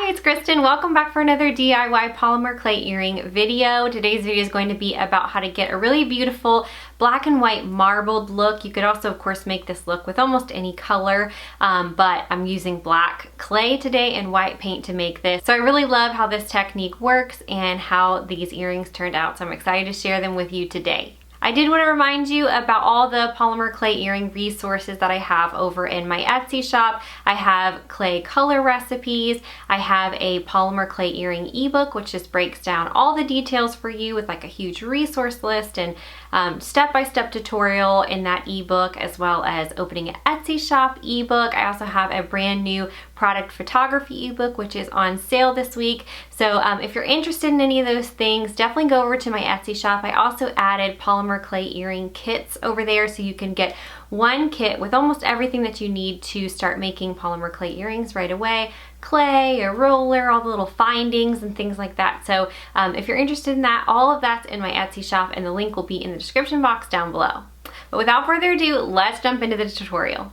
it's Kristen. Welcome back for another DIY polymer clay earring video. Today's video is going to be about how to get a really beautiful black and white marbled look. You could also, of course, make this look with almost any color, but I'm using black clay today and white paint to make this. So I really love how this technique works and how these earrings turned out. So I'm excited to share them with you today. I did want to remind you about all the polymer clay earring resources that I have over in my Etsy shop. I have clay color recipes. I have a polymer clay earring ebook, which just breaks down all the details for you with like a huge resource list and step-by-step tutorial in that ebook, as well as opening an Etsy shop ebook. I also have a brand new product photography ebook, which is on sale this week. So if you're interested in any of those things, definitely go over to my Etsy shop. I also added polymer clay earring kits over there, so you can get one kit with almost everything that you need to start making polymer clay earrings right away. Clay, a roller, all the little findings and things like that. So if you're interested in that, all of that's in my Etsy shop, and the link will be in the description box down below. But without further ado, let's jump into the tutorial.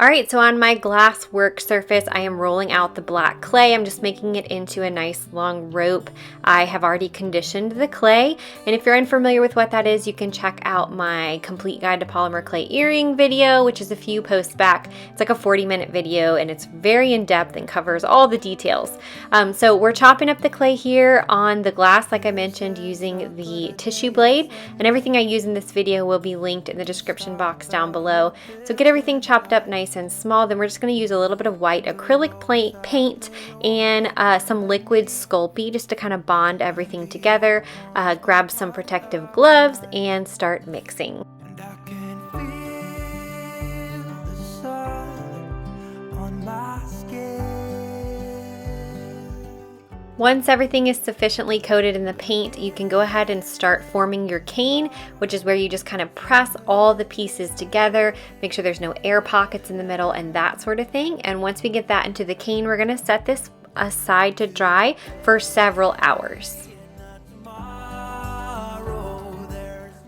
Alright, so on my glass work surface, I am rolling out the black clay. I'm just making it into a nice long rope. I have already conditioned the clay, and if you're unfamiliar with what that is, you can check out my complete guide to polymer clay earring video, which is a few posts back. It's like a 40-minute video, and it's very in-depth and covers all the details. So we're chopping up the clay here on the glass, like I mentioned, using the tissue blade, and everything I use in this video will be linked in the description box down below. So get everything chopped up nice and small. Then we're just going to use a little bit of white acrylic paint and some liquid Sculpey just to kind of bond everything together. Grab some protective gloves and start mixing. Once everything is sufficiently coated in the paint, you can go ahead and start forming your cane, which is where you just kind of press all the pieces together, make sure there's no air pockets in the middle and that sort of thing. And once we get that into the cane, we're going to set this aside to dry for several hours.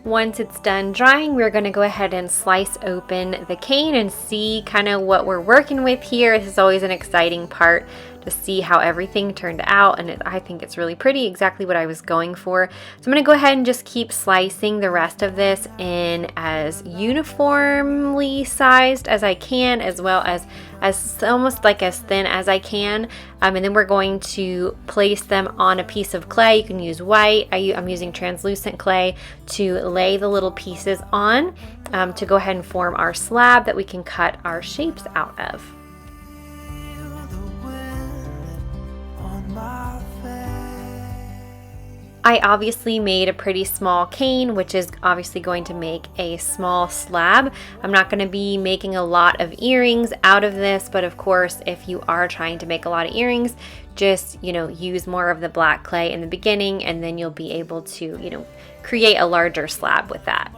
Once it's done drying, we're going to go ahead and slice open the cane and see kind of what we're working with here. This is always an exciting part to see how everything turned out, and I think it's really pretty, exactly what I was going for. So I'm going to go ahead and just keep slicing the rest of this in as uniformly sized as I can, as well as almost like as thin as I can. And then we're going to place them on a piece of clay. You can use white. I'm using translucent clay to lay the little pieces on to go ahead and form our slab that we can cut our shapes out of. I obviously made a pretty small cane, which is obviously going to make a small slab. I'm not going to be making a lot of earrings out of this, but of course, if you are trying to make a lot of earrings, just, use more of the black clay in the beginning, and then you'll be able to, create a larger slab with that.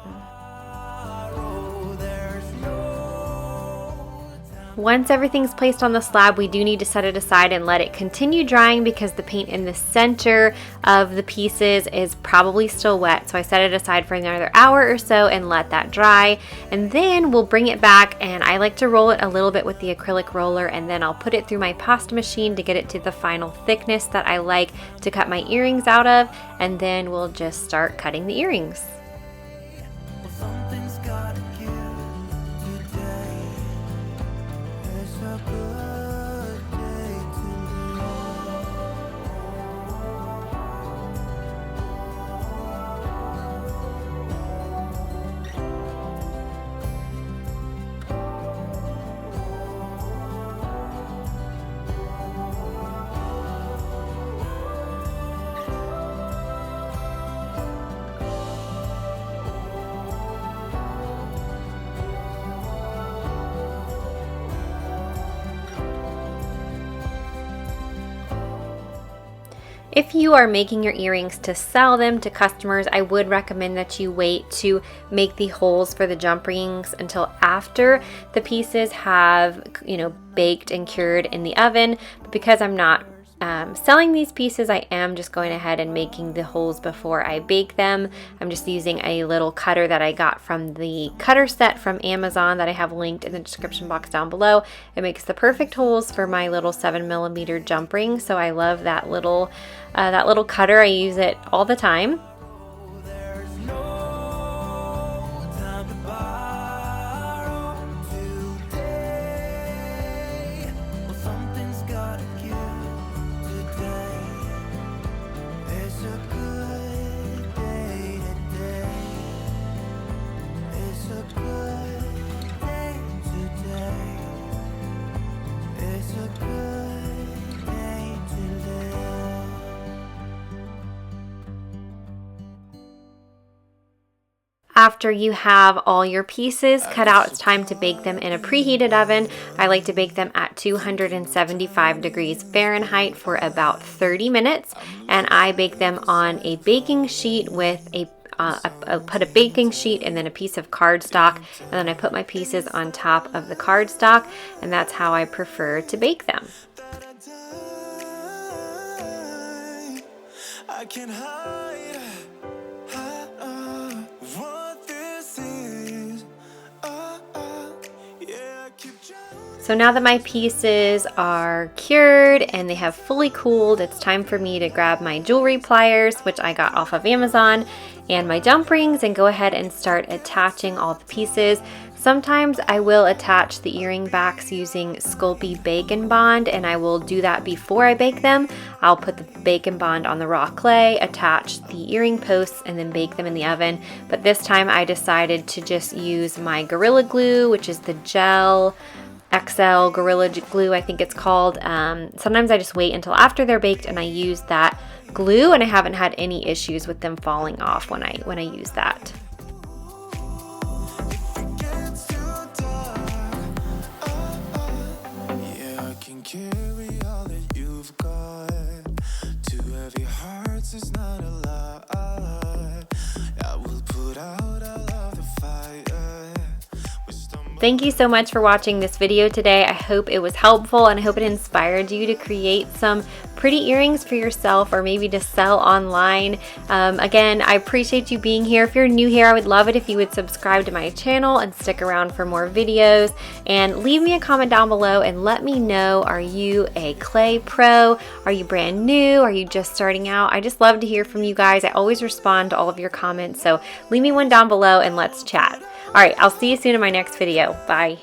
Once everything's placed on the slab, we do need to set it aside and let it continue drying because the paint in the center of the pieces is probably still wet. So I set it aside for another hour or so and let that dry. And then we'll bring it back, and I like to roll it a little bit with the acrylic roller, and then I'll put it through my pasta machine to get it to the final thickness that I like to cut my earrings out of. And then we'll just start cutting the earrings. If you are making your earrings to sell them to customers, I would recommend that you wait to make the holes for the jump rings until after the pieces have, baked and cured in the oven. But because I'm not selling these pieces, I am just going ahead and making the holes before I bake them. I'm just using a little cutter that I got from the cutter set from Amazon that I have linked in the description box down below. It makes the perfect holes for my little 7mm jump ring, so I love that little cutter. I use it all the time. After you have all your pieces cut out, it's time to bake them in a preheated oven. I like to bake them at 275 degrees Fahrenheit for about 30 minutes. And I bake them on a baking sheet with I put a baking sheet and then a piece of cardstock, and then I put my pieces on top of the cardstock, and that's how I prefer to bake them. I can hide what this is. So now that my pieces are cured and they have fully cooled, it's time for me to grab my jewelry pliers, which I got off of Amazon, and my jump rings, and go ahead and start attaching all the pieces. Sometimes I will attach the earring backs using Sculpey Bacon Bond, and I will do that before I bake them. I'll put the Bacon Bond on the raw clay, attach the earring posts, and then bake them in the oven. But this time I decided to just use my Gorilla Glue, which is the gel XL Gorilla Glue, I think it's called. Sometimes I just wait until after they're baked and I use that glue, and I haven't had any issues with them falling off when I use that. Carry all that you've got. 2 heavy hearts is not a lie. I will put out all of the fire. Thank you so much for watching this video today. I hope it was helpful, and I hope it inspired you to create some pretty earrings for yourself, or maybe to sell online. Again, I appreciate you being here. If you're new here, I would love it if you would subscribe to my channel and stick around for more videos, and leave me a comment down below and let me know, are you a clay pro? Are you brand new? Are you just starting out? I just love to hear from you guys. I always respond to all of your comments, so leave me one down below and let's chat. All right, I'll see you soon in my next video. Bye.